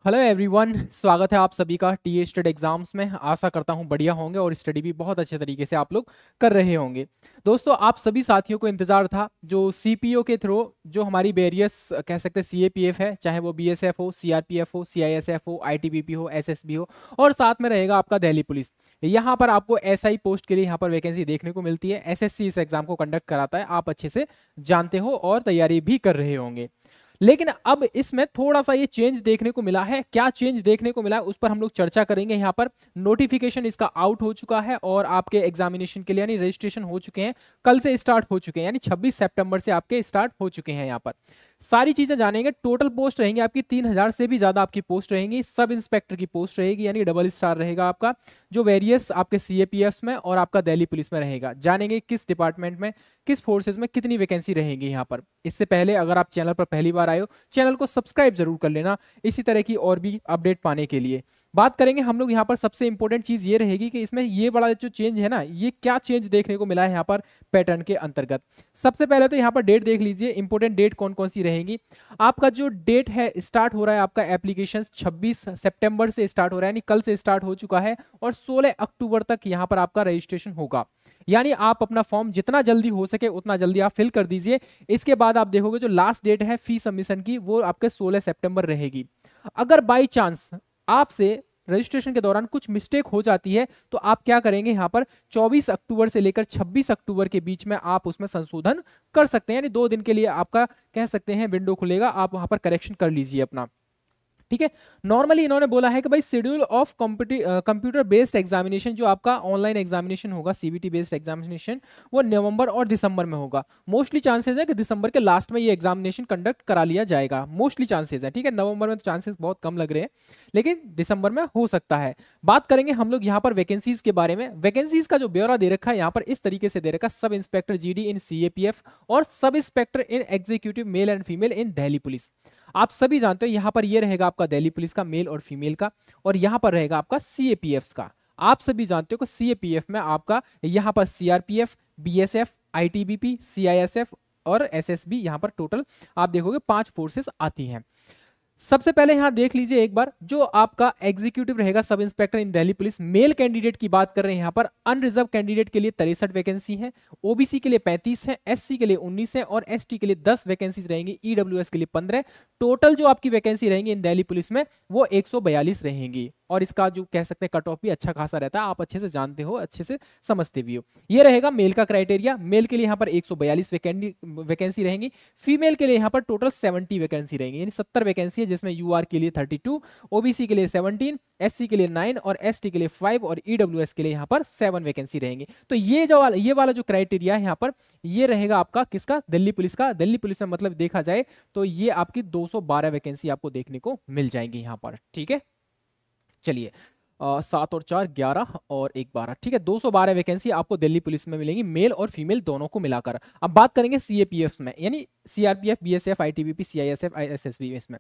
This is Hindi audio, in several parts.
हेलो एवरीवन, स्वागत है आप सभी का टी स्टेट एग्जाम्स में। आशा करता हूं बढ़िया होंगे और स्टडी भी बहुत अच्छे तरीके से आप लोग कर रहे होंगे। दोस्तों, आप सभी साथियों को इंतजार था जो सीपीओ के थ्रू जो हमारी वेरियस कह सकते हैं सीएपीएफ है, चाहे वो बीएसएफ हो, सीआरपीएफ हो, सीआईएसएफ हो, आईटीबीपी हो, एसएसबी हो, और साथ में रहेगा आपका दिल्ली पुलिस। यहाँ पर आपको एसआई पोस्ट के लिए यहाँ पर वैकेंसी देखने को मिलती है। एसएससी इस एग्जाम को कंडक्ट कराता है, आप अच्छे से जानते हो और तैयारी भी कर रहे होंगे। लेकिन अब इसमें थोड़ा सा ये चेंज देखने को मिला है। क्या चेंज देखने को मिला है उस पर हम लोग चर्चा करेंगे। यहाँ पर नोटिफिकेशन इसका आउट हो चुका है और आपके एग्जामिनेशन के लिए यानी रजिस्ट्रेशन हो चुके हैं, कल से स्टार्ट हो चुके हैं, यानी 26 सितंबर से आपके स्टार्ट हो चुके हैं। यहाँ पर सारी चीजें जानेंगे। टोटल पोस्ट रहेंगी आपकी 3000 से भी ज्यादा आपकी पोस्ट रहेंगी। सब इंस्पेक्टर की पोस्ट रहेगी, यानी डबल स्टार रहेगा आपका, जो वेरियस आपके सीएपीएफ में और आपका दिल्ली पुलिस में रहेगा। जानेंगे किस डिपार्टमेंट में, किस फोर्सेज में कितनी वैकेंसी रहेगी यहाँ पर। इससे पहले अगर आप चैनल पर पहली बार आए हो, चैनल को सब्सक्राइब जरूर कर लेना इसी तरह की और भी अपडेट पाने के लिए। बात करेंगे हम लोग यहाँ पर, सबसे इंपॉर्टेंट चीज ये रहेगी कि इसमें ये बड़ा जो चेंज है ना, ये क्या चेंज देखने को मिला है यहाँ पर पैटर्न के अंतर्गत। सबसे पहले तो यहाँ पर डेट देख लीजिए, इंपॉर्टेंट डेट कौन कौन सी रहेंगी। आपका जो डेट है, स्टार्ट हो रहा है आपका एप्लीकेशन 26 सितंबर से स्टार्ट हो रहा है, यानी कल से स्टार्ट हो चुका है, और 16 अक्टूबर तक यहाँ पर आपका रजिस्ट्रेशन होगा। यानी आप अपना फॉर्म जितना जल्दी हो सके उतना जल्दी आप फिल कर दीजिए। इसके बाद आप देखोगे जो लास्ट डेट है फी सबमिशन की, वो आपके 16 सितंबर रहेगी। अगर बाई चांस आपसे रजिस्ट्रेशन के दौरान कुछ मिस्टेक हो जाती है तो आप क्या करेंगे, यहाँ पर 24 अक्टूबर से लेकर 26 अक्टूबर के बीच में आप उसमें संशोधन कर सकते हैं। यानी 2 दिन के लिए आपका कह सकते हैं विंडो खुलेगा, आप वहां पर करेक्शन कर लीजिए अपना। ठीक है। नॉर्मली इन्होंने बोला है कि भाई schedule of computer based examination, जो आपका ऑनलाइन एग्जामिनेशन होगा, सीबीटी बेस्ड एग्जामिनेशन, वो नवंबर और दिसंबर में होगा। मोस्टली चांसेस है कि दिसंबर के लास्ट में ये एग्जामिनेशन कंडक्ट करा लिया जाएगा। मोस्टली चांसेस है, ठीक है। नवंबर में तो चांसेस बहुत कम लग रहे हैं, लेकिन दिसंबर में हो सकता है। बात करेंगे हम लोग यहाँ पर वैकेंसीज के बारे में। वैकेंसीज का जो ब्यौरा दे रखा है यहाँ पर इस तरीके से दे रखा है: सब इंस्पेक्टर जीडी इन सीएपीएफ और sub inspector in executive male and female in Delhi police. आप सभी जानते हो यहाँ पर ये रहेगा आपका दिल्ली पुलिस का मेल और फीमेल का, और यहाँ पर रहेगा आपका सीएपीएफ का। आप सभी जानते हो कि सीएपीएफ में आपका यहाँ पर सीआरपीएफ, बीएसएफ, आईटीबीपी, सीआईएसएफ और एसएसबी, यहाँ पर टोटल आप देखोगे 5 फोर्सेस आती हैं। सबसे पहले यहां देख लीजिए एक बार, जो आपका एग्जीक्यूटिव रहेगा सब इंस्पेक्टर इन दिल्ली पुलिस, मेल कैंडिडेट की बात कर रहे हैं यहाँ पर। अनरिजर्व कैंडिडेट के लिए 63 वैकेंसी है, ओबीसी के लिए 35 है, एससी के लिए 19 है और एसटी के लिए 10 वैकेंसीज रहेंगी, ईडब्ल्यूएस के लिए 15। टोटल जो आपकी वैकेंसी रहेंगी इन दिल्ली पुलिस में वो 142 रहेंगी, और इसका जो कह सकते हैं कट ऑफ भी अच्छा खासा रहता है, आप अच्छे से जानते हो, अच्छे से समझते भी हो। ये रहेगा मेल का क्राइटेरिया। मेल के लिए यहाँ पर 142 वैकेंसी रहेंगी। फीमेल के लिए यहाँ पर टोटल 70 वैकेंसी रहेंगी, यानी 70 वैकेंसी है, जिसमें यूआर के लिए 32, ओबीसी के लिए 17, एससी के लिए 9 और एसटी के लिए 5 और ईडब्ल्यूएस के लिए यहाँ पर 7 वैकेंसी रहेंगी। तो ये वाला जो क्राइटेरिया है यहाँ पर, ये रहेगा आपका किसका, दिल्ली पुलिस का। दिल्ली पुलिस में मतलब देखा जाए तो ये आपकी 212 वैकेंसी आपको देखने को मिल जाएगी यहाँ पर। ठीक है, चलिए 7 और 4 11 और 1 12, ठीक है। 212 वैकेंसी आपको दिल्ली पुलिस में मिलेंगी, मेल और फीमेल दोनों को मिलाकर। अब बात करेंगे सीएपीएफ में, यानी CRPF, BSF, ITBP, CISF, ISSB इसमें।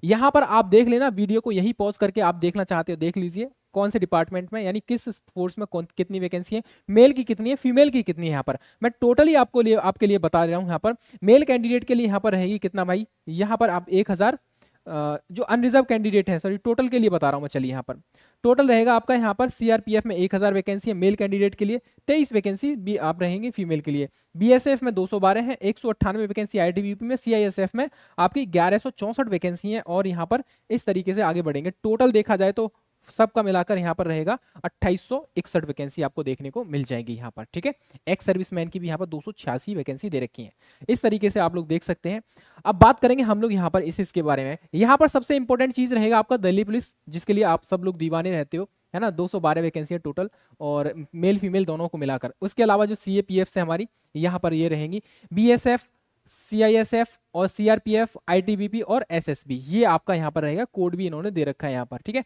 यहां पर आप देख लेना, वीडियो को यही पॉज करके आप देखना चाहते हो देख लीजिए कौन से डिपार्टमेंट में, यानी किस फोर्स में कौन कितनी वैकेंसी है, मेल की कितनी है, फीमेल की कितनी है। यहाँ पर मैं टोटली आपके लिए बता रहा हूँ। यहाँ पर मेल कैंडिडेट के लिए यहाँ पर रहेगी कितना भाई, यहाँ पर आप 1000, जो अनरिजर्व कैंडिडेट है, सॉरी टोटल के लिए बता रहा हूं मैं। चलिए यहाँ पर टोटल रहेगा आपका, यहाँ पर सीआरपीएफ में 1000 वैकेंसी है मेल कैंडिडेट के लिए, 23 वैकेंसी भी आप रहेंगे फीमेल के लिए। बीएसएफ में 212 है, 198 वैकेंसी आईटीबीपी में। सीआईएसएफ में आपकी 1164 वैकेंसी है, और यहाँ पर इस तरीके से आगे बढ़ेंगे। टोटल देखा जाए तो सबका मिलाकर यहाँ पर रहेगा 2861 वैकेंसी आपको देखने को मिल जाएगी यहाँ पर। ठीक है, एक्स सर्विसमैन की भी यहाँ पर 286 वैकेंसी दे रखी है, इस तरीके से आप लोग देख सकते हैं। अब बात करेंगे हम लोग यहाँ पर इसके बारे में। यहाँ पर सबसे इंपॉर्टेंट चीज रहेगा आपका दिल्ली पुलिस, जिसके लिए आप सब लोग दीवाने रहते हो, है ना। 212 वैकेंसी है टोटल, और मेल फीमेल दोनों को मिलाकर। उसके अलावा जो सीएपीएफ से हमारी यहाँ पर ये रहेंगी बीएसएफ, सीआईएसएफ और सीआरपीएफ, आईटीबीपी और एसएसबी, ये आपका यहाँ पर रहेगा। कोड भी इन्होंने दे रखा है यहाँ पर। ठीक है,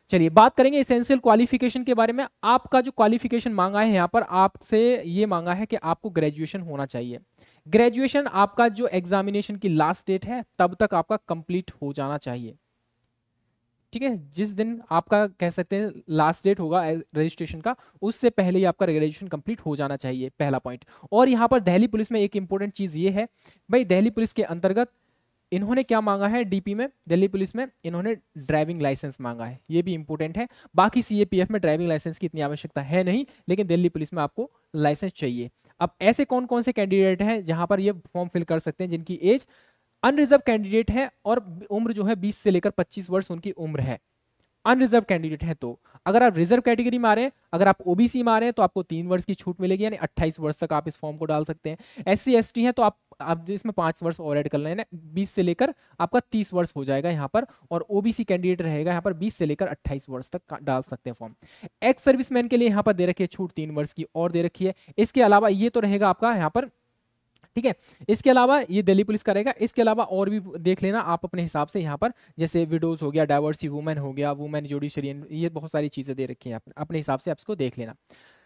चलिए बात करेंगे एसेंशियल क्वालिफिकेशन के बारे में। आपका जो क्वालिफिकेशन मांगा है यहाँ पर, आपसे ये मांगा है कि आपको ग्रेजुएशन होना चाहिए। ग्रेजुएशन आपका जो एग्जामिनेशन की लास्ट डेट है तब तक आपका कंप्लीट हो जाना चाहिए। ठीक है, जिस दिन आपका कह सकते हैं लास्ट डेट होगा रजिस्ट्रेशन का, उससे पहले ही आपका ग्रेजुएशन कंप्लीट हो जाना चाहिए, पहला पॉइंट। और यहाँ पर दिल्ली पुलिस में एक इंपॉर्टेंट चीज ये है भाई, दिल्ली पुलिस के अंतर्गत इन्होंने क्या मांगा है डीपी में, दिल्ली पुलिस में इन्होंने ड्राइविंग लाइसेंस मांगा है, ये भी इंपॉर्टेंट है। बाकी सीएपीएफ में ड्राइविंग लाइसेंस की इतनी आवश्यकता है नहीं, लेकिन दिल्ली पुलिस में आपको लाइसेंस चाहिए। अब ऐसे कौन कौन से कैंडिडेट हैं जहां पर ये फॉर्म फिल कर सकते हैं, जिनकी एज अनरिजर्व कैंडिडेट है और उम्र जो है 20 से लेकर 25 वर्ष उनकी उम्र है, अनरिजर्व कैंडिडेट है। तो अगर आप रिजर्व कैटेगरी में आ रहे हैं, अगर आप ओबीसी में आ रहे हैं, तो आपको 3 वर्ष की छूट मिलेगी, यानी 28 वर्ष तक आप इस फॉर्म को डाल सकते हैं। एससी एसटी है तो आप इसमें 5 वर्ष और ऐड कर लेना, 20 से लेकर आपका 30 वर्ष हो जाएगा यहाँ पर, और ओबीसी कैंडिडेट रहेगा यहाँ पर 20 से लेकर 28 वर्ष तक डाल सकते हैं फॉर्म। एक्स सर्विसमैन के लिए यहाँ पर दे रखी है छूट 3 वर्ष की और दे रखी है। इसके अलावा ये तो रहेगा आपका यहाँ पर, ठीक है। इसके अलावा ये दिल्ली पुलिस का रहेगा, इसके अलावा और भी देख लेना आप अपने हिसाब से यहाँ पर, जैसे विडोज हो गया, डाइवर्सी वुमेन हो गया, वुमेन जुडिशरी, ये बहुत सारी चीजें दे रखी हैं, अपने हिसाब से आप इसको देख लेना।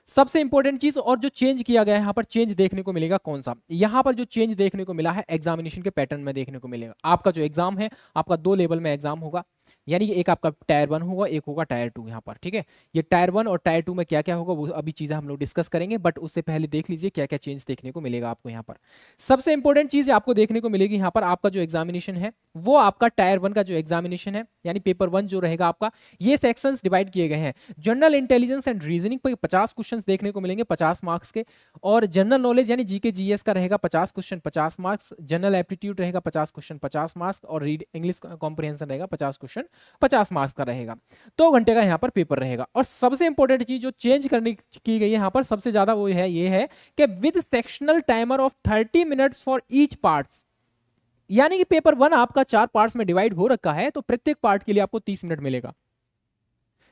सबसे इंपॉर्टेंट चीज और जो चेंज किया गया है यहाँ पर, चेंज देखने को मिलेगा कौन सा, यहाँ पर जो चेंज देखने को मिला है एग्जामिनेशन के पैटर्न में देखने को मिलेगा। आपका जो एग्जाम है, आपका 2 लेवल में एग्जाम होगा, यानी कि एक आपका टायर 1 होगा, एक होगा टायर 2 यहाँ पर, ठीक है। ये टायर 1 और टायर 2 में क्या क्या होगा वो अभी चीजें हम लोग डिस्कस करेंगे, बट उससे पहले देख लीजिए क्या क्या चेंज देखने को मिलेगा आपको यहाँ पर। सबसे इंपॉर्टेंट चीज आपको देखने को मिलेगी यहाँ पर, आपका जो एग्जामिनेशन है वो आपका टायर 1 का जो एग्जामिनेशन है, यानी पेपर 1 जो रहेगा आपका, ये सेक्शंस डिवाइड किए गए हैं। जनरल इंटेलिजेंस एंड रीजनिंग पर 50 क्वेश्चन देखने को मिलेंगे 50 मार्क्स के, और जनरल नॉलेज यानी जीके जीएस का रहेगा 50 क्वेश्चन 50 मार्क्स, जनरल एप्टीट्यूड रहेगा 50 क्वेश्चन 50 मार्क्स, और रीड इंग्लिश कॉम्प्रिहेंशन रहेगा 50 क्वेश्चन 50 मार्क्स का रहेगा। 2 घंटे का यहाँ पर पेपर रहेगा। और सबसे इंपॉर्टेंट चीज जो चेंज करने की गई है यहाँ पर सबसे ज्यादा वो है, ये है कि with sectional timer of 30 minutes for each parts, यानी कि पेपर 1 आपका 4 पार्ट्स में डिवाइड हो रखा है, तो प्रत्येक पार्ट के लिए आपको 30 मिनट मिलेगा।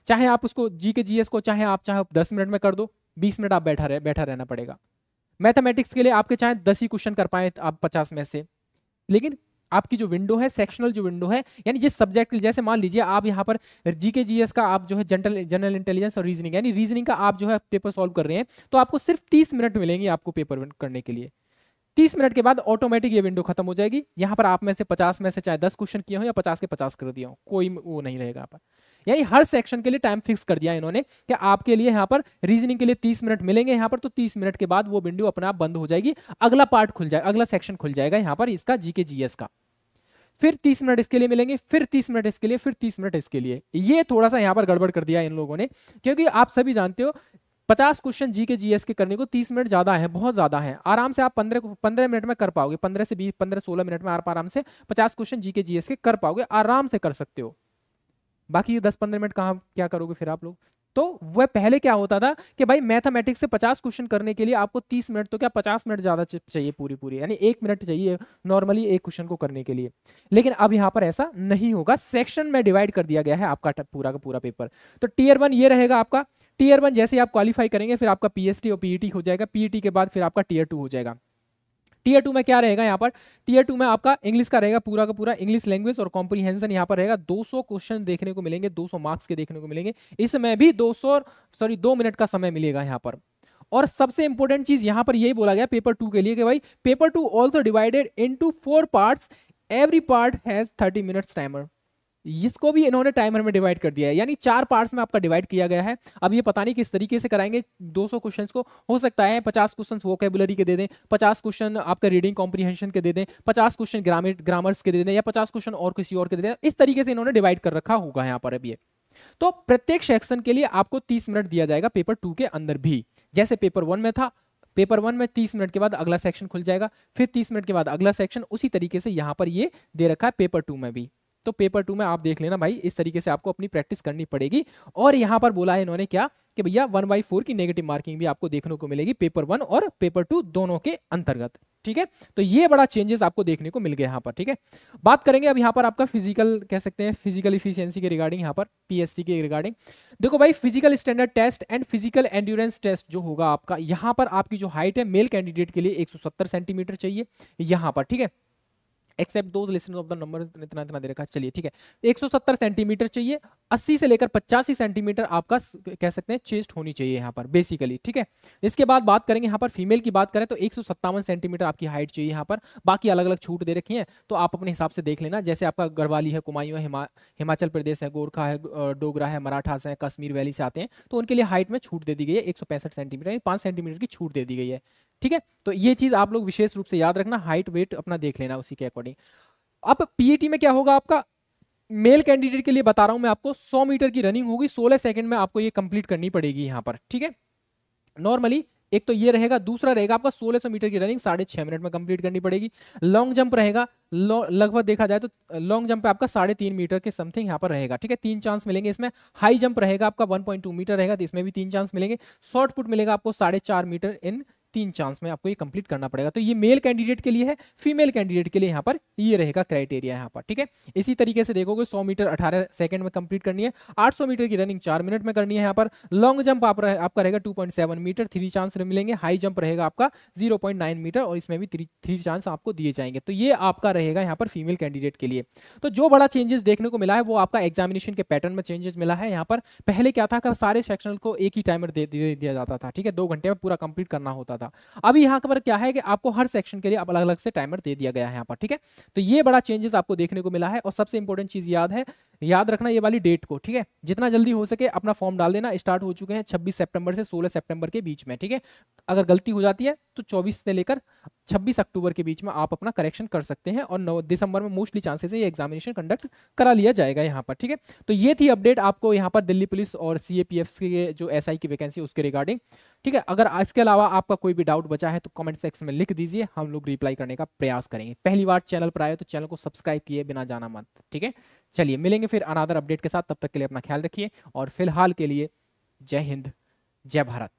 चाहे आप उसको जीके जीएस को चाहे 10 मिनट में कर दो, 20 मिनट आप बैठा रहना पड़ेगा। मैथमेटिक्स के लिए आपके चाहे 10 ही क्वेश्चन कर पाए आप 50 में से, लेकिन आपकी जो विंडो है, सेक्शनल जो विंडो है, यानी जिस सब्जेक्ट, जैसे मान लीजिए आप यहाँ पर जीके जीएस का आप जो है जनरल इंटेलिजेंस और रीजनिंग, यानी रीजनिंग का आप जो है पेपर सॉल्व कर रहे हैं, तो आपको सिर्फ 30 मिनट मिलेंगे आपको पेपर करने के लिए। 30 मिनट के बाद ऑटोमेटिक ये विंडो खत्म हो जाएगी। यहाँ पर आप में से 50 में से चाहे 10 क्वेश्चन किए हो या 50 के 50 कर दिया हो, कोई वो नहीं रहेगा यहाँ पर। यानी हर सेक्शन के लिए टाइम फिक्स कर दिया इन्होंने कि आपके लिए यहाँ पर रीजनिंग के लिए 30 मिनट मिलेंगे यहाँ पर, तो 30 मिनट के बाद वो विंडो अपने आप बंद हो जाएगी, अगला पार्ट खुल जाएगा, अगला सेक्शन खुल जाएगा यहाँ पर इसका जीके जीएस का। फिर 30 मिनट इसके लिए मिलेंगे, फिर 30 मिनट इसके लिए, फिर 30 मिनट इसके लिए। ये थोड़ा सा यहाँ पर गड़बड़ कर दिया इन लोगों ने, क्योंकि आप सभी जानते हो 50 क्वेश्चन जीके जीएस के करने को 30 मिनट ज्यादा है, बहुत ज्यादा है। आराम से आप 15 मिनट में कर पाओगे, 15 से 20 15-16 मिनट में आप आराम से 50 क्वेश्चन जीके जीएस के कर पाओगे, आराम से कर सकते हो। बाकी 10-15 मिनट कहाँ क्या करोगे फिर आप लोग। तो वह पहले क्या होता था कि भाई मैथमेटिक्स से 50 क्वेश्चन करने के लिए आपको 30 मिनट तो क्या 50 मिनट ज्यादा चाहिए, पूरी यानी 1 मिनट चाहिए नॉर्मली एक क्वेश्चन को करने के लिए। लेकिन अब यहाँ पर ऐसा नहीं होगा, सेक्शन में डिवाइड कर दिया गया है आपका पूरा का पूरा पेपर। तो टीयर 1 ये रहेगा आपका। टीयर 1 जैसे आप क्वालिफाई करेंगे फिर आपका पीएसटी और पीईटी हो जाएगा, पीईटी के बाद फिर आपका टीयर 2 हो जाएगा। टीयर 2 में क्या रहेगा यहाँ पर, टीयर 2 में आपका इंग्लिश का रहेगा पूरा का पूरा, इंग्लिश लैंग्वेज और कॉम्प्रिहेंशन यहाँ पर रहेगा। 200 क्वेश्चन देखने को मिलेंगे, 200 मार्क्स के देखने को मिलेंगे, इसमें भी 2 मिनट का समय मिलेगा यहाँ पर। और सबसे इंपॉर्टेंट चीज यहाँ पर यही बोला गया पेपर 2 के लिए कि भाई paper 2 also divided into 4 parts, every part has 30 minutes timer. इसको भी इन्होंने टाइमर में डिवाइड कर दिया है, यानी 4 पार्ट्स में आपका डिवाइड किया गया है। अब ये पता नहीं किस तरीके से कराएंगे 200 क्वेश्चंस को, हो सकता है 50 क्वेश्चंस वोकैबुलरी के दे दें, 50 क्वेश्चन आपका रीडिंग कॉम्प्रिहेंशन के दे दें, 50 क्वेश्चन ग्रामर्स के दे दें, या 50 क्वेश्चन और किसी और के दे दें। इस तरीके से इन्होंने डिवाइड कर रखा होगा यहाँ पर अभी। तो प्रत्येक सेक्शन के लिए आपको 30 मिनट दिया जाएगा पेपर 2 के अंदर भी, जैसे पेपर 1 में था। पेपर 1 में 30 मिनट के बाद अगला सेक्शन खुल जाएगा, फिर 30 मिनट के बाद अगला सेक्शन, उसी तरीके से यहाँ पर ये दे रखा है पेपर 2 में भी। तो पेपर 2 में आप देख लेना भाई, इस तरीके से आपको अपनी प्रैक्टिस करनी पड़ेगी। और यहां पर बोला है इन्होंने क्या कि भैया 1/4 की नेगेटिव मार्किंग भी आपको देखने को मिलेगी पेपर 1 और पेपर 2 दोनों के अंतर्गत, ठीक है। तो ये बड़ा चेंजेस आपको देखने को मिल गया यहाँ पर, ठीक है। बात करेंगे अब यहाँ पर आपका फिजिकल, कह सकते हैं फिजिकल इफिशियंसी के रिगार्डिंग, यहाँ पर पीएससी के रिगार्डिंग। देखो भाई, physical standard test and physical endurance test जो होगा आपका, यहाँ पर आपकी जो हाइट है मेल कैंडिडेट के लिए 170 सेंटीमीटर चाहिए यहाँ पर, ठीक है। Except those listeners of the number, इतना इतना दे रखा है, चलिए ठीक है। 170 सेंटीमीटर चाहिए, 80 से लेकर 85 सेंटीमीटर आपका कह सकते हैं चेस्ट होनी चाहिए यहाँ पर बेसिकली, ठीक है। इसके बाद बात करेंगे यहाँ पर फीमेल की बात करें तो 157 सेंटीमीटर आपकी हाइट चाहिए यहाँ पर। बाकी अलग अलग छूट दे रखी है, तो आप अपने हिसाब से देख लेना, जैसे आपका गढ़वाली है, कुमायूं है, हिमाचल प्रदेश है, गोरखा है, डोगरा है, मराठास है, कश्मीर वैली से आते हैं, तो उनके लिए हाइट में छूट दे दी गई है 165 सेंटीमीटर, 5 सेंटीमीटर की छूट दे दी गई है, ठीक है। तो ये चीज आप लोग विशेष रूप से याद रखना, हाइट वेट अपना देख लेना उसी के अकॉर्डिंग। अब पीएटी में क्या होगा आपका, मेल कैंडिडेट के लिए बता रहा हूं मैं आपको, 100 मीटर की रनिंग होगी, 16 सेकंड में आपको ये कंप्लीट करनी पड़ेगी यहां पर, ठीक है। नॉर्मली एक तो ये रहेगा, दूसरा रहेगा आपका 1600 मीटर की रनिंग 6.5 मिनट में कंप्लीट करनी पड़ेगी। लॉन्ग जंप रहेगा, लगभग देखा जाए तो लॉन्ग जंप पे आपका 3.5 मीटर के समथिंग यहाँ पर रहेगा, ठीक है, 3 चांस मिलेंगे इसमें। हाई जंप रहेगा आपका 1.2 मीटर रहेगा, तो इसमें भी 3 चांस मिलेंगे। शॉर्ट पुट मिलेगा आपको 4.5 मीटर इन 3 चांस में आपको ये कंप्लीट करना पड़ेगा। तो ये मेल कैंडिडेट के लिए है, फीमेल कैंडिडेट के लिए यहाँ पर ये रहेगा क्राइटेरिया यहाँ पर, ठीक है। इसी तरीके से देखोगे 100 मीटर 18 सेकंड में कंप्लीट करनी है, 800 मीटर की रनिंग 4 मिनट में करनी है यहाँ पर। लॉन्ग जंप आपका रहेगा 2.7 मीटर, 3 चांस मिलेंगे। हाई जंप रहेगा आपका 0.9 मीटर और इसमें भी 3 चांस आपको दिए जाएंगे। तो ये आपका रहेगा यहाँ पर फीमेल कैंडिडेट के लिए। तो जो बड़ा चेंजेस देखने को मिला है वो आपका एग्जामिनेशन के पैटर्न में चेंजेस मिला है यहाँ पर। पहले क्या था कि सारे सेक्शनल को एक ही टाइमर दे दिया जाता था, ठीक है, 2 घंटे में पूरा कंप्लीट करना होता था। अभी यहाँ पर क्या है कि आपको हर सेक्शन के लिए अलग अलग से टाइमर दे दिया गया है यहाँ पर, ठीक है। तो ये बड़ा चेंजेस आपको देखने को मिला है। और सबसे इंपॉर्टेंट चीज याद रखना ये वाली डेट को, ठीक है, जितना जल्दी हो सके अपना फॉर्म डाल देना। स्टार्ट हो चुके हैं 26 सितंबर से 16 सितंबर के बीच में, ठीक है। अगर गलती हो जाती है तो 24 से लेकर 26 अक्टूबर के बीच में आप अपना करेक्शन कर सकते हैं, और 9 दिसंबर में मोस्टली चांसेस है ये एग्जामिनेशन कंडक्ट करा लिया जाएगा यहाँ पर, ठीक है। तो ये थी अपडेट आपको यहाँ पर दिल्ली पुलिस और सीएपीएफ के जो एसआई की वैकेंसी उसके रिगार्डिंग, ठीक है। अगर इसके अलावा आपका कोई भी डाउट बचा है तो कमेंट सेक्शन में लिख दीजिए, हम लोग रिप्लाई करने का प्रयास करेंगे। पहली बार चैनल पर आए तो चैनल को सब्सक्राइब किए बिना जाना मत, ठीक है। चलिए मिलेंगे फिर अनादर अपडेट के साथ, तब तक के लिए अपना ख्याल रखिए और फिलहाल के लिए जय हिंद, जय भारत।